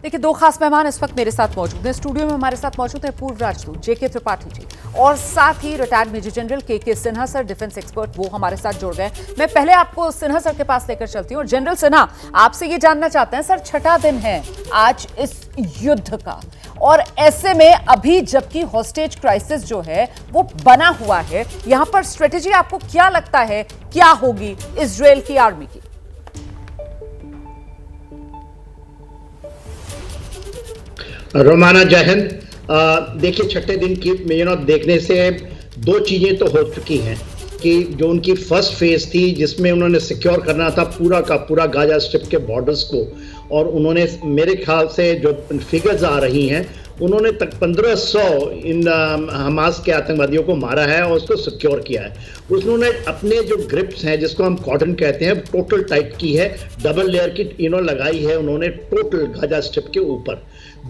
देखिए, दो खास मेहमान इस वक्त मेरे साथ मौजूद हैं। स्टूडियो में हमारे साथ मौजूद है पूर्व राजदूत जेके त्रिपाठी जी और साथ ही रिटायर्ड मेजर जनरल के सिन्हा सर, डिफेंस एक्सपर्ट, वो हमारे साथ जुड़ गए। मैं पहले आपको सिन्हा सर के पास लेकर चलती हूँ। और जनरल सिन्हा, आपसे ये जानना चाहते हैं, सर छठा दिन है आज इस युद्ध का, और ऐसे में अभी जबकि हॉस्टेज क्राइसिस जो है वो बना हुआ है, यहां पर स्ट्रेटेजी आपको क्या लगता है क्या होगी इजराइल की आर्मी की? रोमाना जय हिंद। देखिए, छठे दिन की देखने से दो चीज़ें तो हो चुकी हैं कि जो उनकी फर्स्ट फेज थी जिसमें उन्होंने सिक्योर करना था पूरा का पूरा गाजा स्ट्रिप के बॉर्डर्स को, और उन्होंने मेरे ख्याल से जो फिगर्स आ रही हैं उन्होंने तक 1500 इन हमास के आतंकवादियों को मारा है और उसको सिक्योर किया है। उन्होंने अपने जो ग्रिप्स हैं जिसको हम कॉटन कहते हैं टोटल टाइट की है, डबल लेयर की लगाई है उन्होंने टोटल गाजा स्ट्रिप के ऊपर।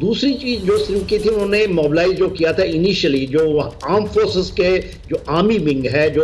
दूसरी चीज जो शुरू की थी, उन्होंने मोबिलाइज जो किया था इनिशियली, जो आर्म फोर्सेस के जो आर्मी विंग है, जो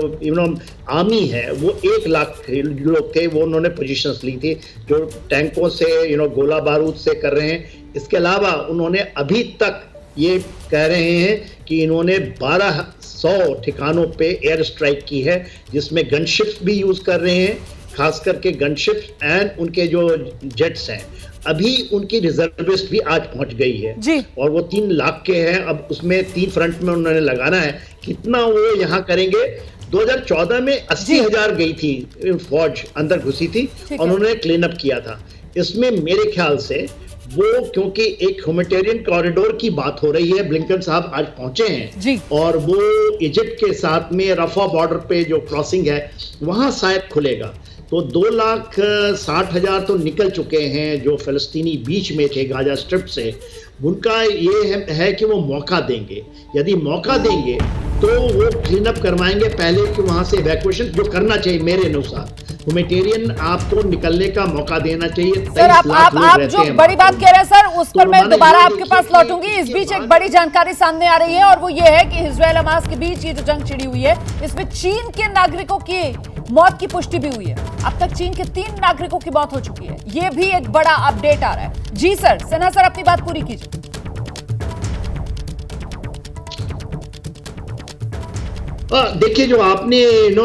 आर्मी है, वो 1 लाख लोग थे, वो उन्होंने पोजीशंस ली थी जो टैंकों से गोला बारूद से कर रहे हैं। इसके अलावा उन्होंने अभी तक ये कह रहे हैं कि इन्होंने 1200 ठिकानों पे एयर स्ट्राइक की है, जिसमें गनशिप्स भी यूज कर रहे हैं, खास करके गनशिप्स एंड उनके जो जेट्स हैं। अभी उनकी रिजर्विस्ट भी आज पहुंच गई है जी। और वो 3 लाख के हैं। अब उसमें 3 फ्रंट में उन्होंने लगाना है। कितना वो यहाँ करेंगे? 2014 में 80,000 गई थी फौज अंदर घुसी थी और उन्होंने क्लीन अप किया था। इसमें मेरे ख्याल से वो, क्योंकि एक ह्यूमैनिटेरियन कॉरिडोर की बात हो रही है, ब्लिंकन साहब आज पहुंचे हैं जी। और वो इजिप्ट के साथ में रफा बॉर्डर पे जो क्रॉसिंग है वहां शायद खुलेगा। तो 2,60,000 तो निकल चुके हैं जो फिलिस्तीनी बीच में थे गाजा स्ट्रिप से। उनका ये है कि वो मौका देंगे। यदि मौका देंगे तो वो क्लीन अप करवाएंगे पहले कि वहां से इवैक्यूएशन जो करना चाहिए। मेरे अनुसार ह्यूमैनिटेरियन आपको निकलने का मौका देना चाहिए। सर, आप जो बड़ी बात कह रहे हैं सर, उस पर मैं दोबारा आपके पास लौटूंगी। इस बीच एक बड़ी जानकारी सामने आ रही है और वो ये है कि इजराइल हमास के बीच ये जो जंग छिड़ी हुई है, इसमें चीन के नागरिकों की मौत की पुष्टि भी हुई है। अब तक चीन के 3 नागरिकों की मौत हो चुकी है। ये भी एक बड़ा अपडेट आ रहा है। जी सर, सिन्हा सर अपनी बात पूरी कीजिए। देखिए, जो आपने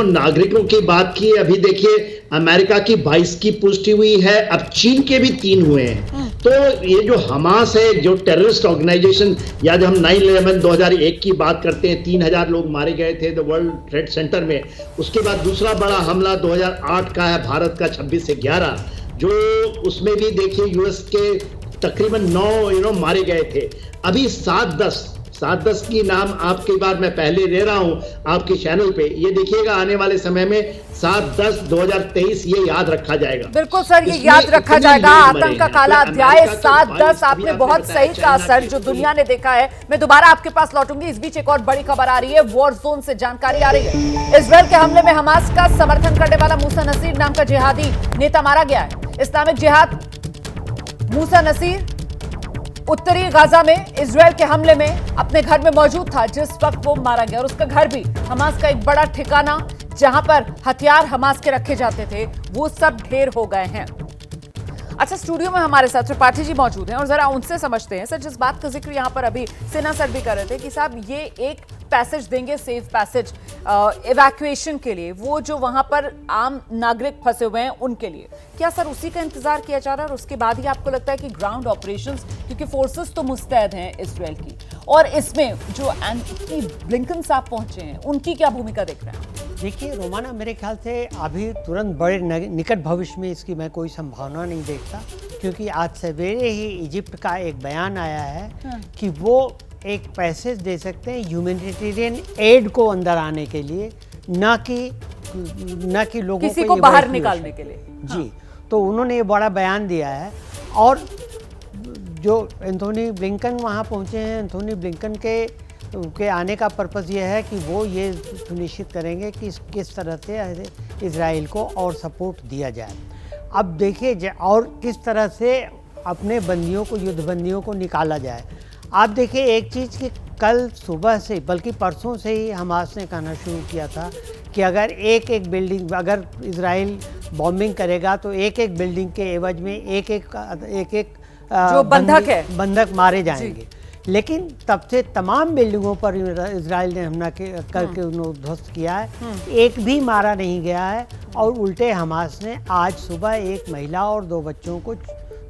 नागरिकों की बात की, अभी देखिए अमेरिका की 22 की पुष्टि हुई है, अब चीन के भी 3 हुए हैं। तो ये जो हमास है, जो टेररिस्ट ऑर्गेनाइजेशन, या जब हम 9/11 2001 की बात करते हैं, 3,000 लोग मारे गए थे द वर्ल्ड ट्रेड सेंटर में। उसके बाद दूसरा बड़ा हमला 2008 का है, भारत का 26 से 11, जो उसमें भी देखिए यूएस के तकरीबन 9 मारे गए थे। अभी 7-10 की नाम आपकी बार मैं पहले ले रहा हूं आपके चैनल पे। ये देखिएगा आने वाले समय में 7-10-2023 ये याद रखा जाएगा। बिल्कुल सर, ये याद रखा जाएगा। आतंक का काला अध्याय 7-10, आपने बहुत सही कहा सर, जो दुनिया ने देखा है। मैं दोबारा आपके पास लौटूंगी। इस बीच एक और बड़ी खबर आ रही है, वॉर जोन से जानकारी आ रही है। इजराइल के हमले में हमास का समर्थन करने वाला मूसा नसीर नाम का जिहादी नेता मारा गया है। इस्लामिक जिहाद मूसा नसीर उत्तरी गाजा में इजराइल के हमले में अपने घर में मौजूद था जिस वक्त वो मारा गया, और उसका घर भी हमास का एक बड़ा ठिकाना जहां पर हथियार हमास के रखे जाते थे, वो सब ढेर हो गए हैं। अच्छा, स्टूडियो में हमारे साथ त्रिपाठी जी मौजूद हैं और जरा उनसे समझते हैं। सर, जिस बात का जिक्र यहाँ पर अभी सिन्हा सर भी कर रहे थे कि साहब ये एक पैसेज देंगे, सेफ पैसेज इवैक्यूएशन के लिए, वो जो वहां पर आम नागरिक फंसे हुए हैं उनके लिए, क्या सर उसी का इंतजार किया जा रहा है? और उसके बाद ही आपको लगता है कि ग्राउंड ऑपरेशंस, क्योंकि फोर्सेस तो मुस्तैद हैं इजराइल की, और इसमें जो एंथनी ब्लिंकन साहब पहुंचे हैं उनकी क्या भूमिका देख रहे हैं? देखिए रोमाना, मेरे ख्याल से अभी तुरंत बड़े निकट भविष्य में इसकी मैं कोई संभावना नहीं देखता, क्योंकि आज सवेरे ही इजिप्ट का एक बयान आया है कि वो एक पैसेज दे सकते हैं ह्यूमैनिटेरियन एड को अंदर आने के लिए, ना कि लोगों किसी को बाहर निकालने के लिए। जी, तो उन्होंने ये बड़ा बयान दिया है। और जो एंथोनी ब्लिंकन वहाँ पहुँचे हैं, एंथोनी ब्लिंकन के आने का पर्पज़ ये है कि वो ये सुनिश्चित करेंगे कि किस तरह से इजराइल को और सपोर्ट दिया जाए। अब देखिए और किस तरह से अपने बंदियों को, युद्ध बंदियों को निकाला जाए। आप देखिए एक चीज़ कि कल सुबह से, बल्कि परसों से ही हमास ने कहना शुरू किया था कि अगर एक बिल्डिंग, अगर इजराइल बॉम्बिंग करेगा तो एक बिल्डिंग के एवज में एक जो बंधक है, बंधक मारे जाएंगे। लेकिन तब से तमाम बिल्डिंगों पर इजराइल ने हमला करके उन्हें ध्वस्त किया है, एक भी मारा नहीं गया है। और उल्टे हमास ने आज सुबह एक महिला और 2 बच्चों को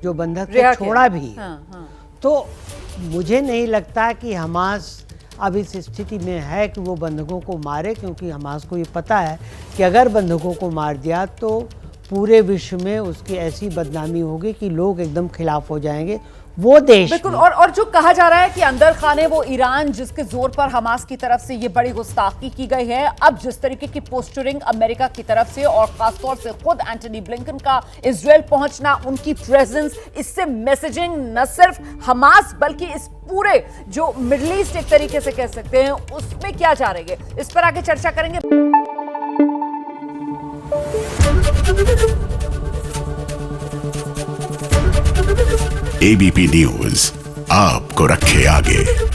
जो बंधक थे छोड़ा भी है। तो मुझे नहीं लगता कि हमास अब इस स्थिति में है कि वो बंधकों को मारे, क्योंकि हमास को ये पता है कि अगर बंधकों को मार दिया तो पूरे विश्व में उसकी ऐसी बदनामी होगी कि लोग एकदम खिलाफ हो जाएंगे वो देश। बिल्कुल। और जो कहा जा रहा है कि अंदर खाने वो ईरान, जिसके जोर पर हमास की तरफ से ये बड़ी गुस्ताखी की गई है, अब जिस तरीके की पोस्टरिंग अमेरिका की तरफ से और खासतौर से खुद एंटनी ब्लिंकन का इजराइल पहुंचना, उनकी प्रेजेंस, इससे मैसेजिंग न सिर्फ हमास बल्कि इस पूरे जो मिडिल ईस्ट एक तरीके से कह सकते हैं उसमें क्या जा रही है, इस पर आगे चर्चा करेंगे। एबीपी न्यूज आपको रखे आगे।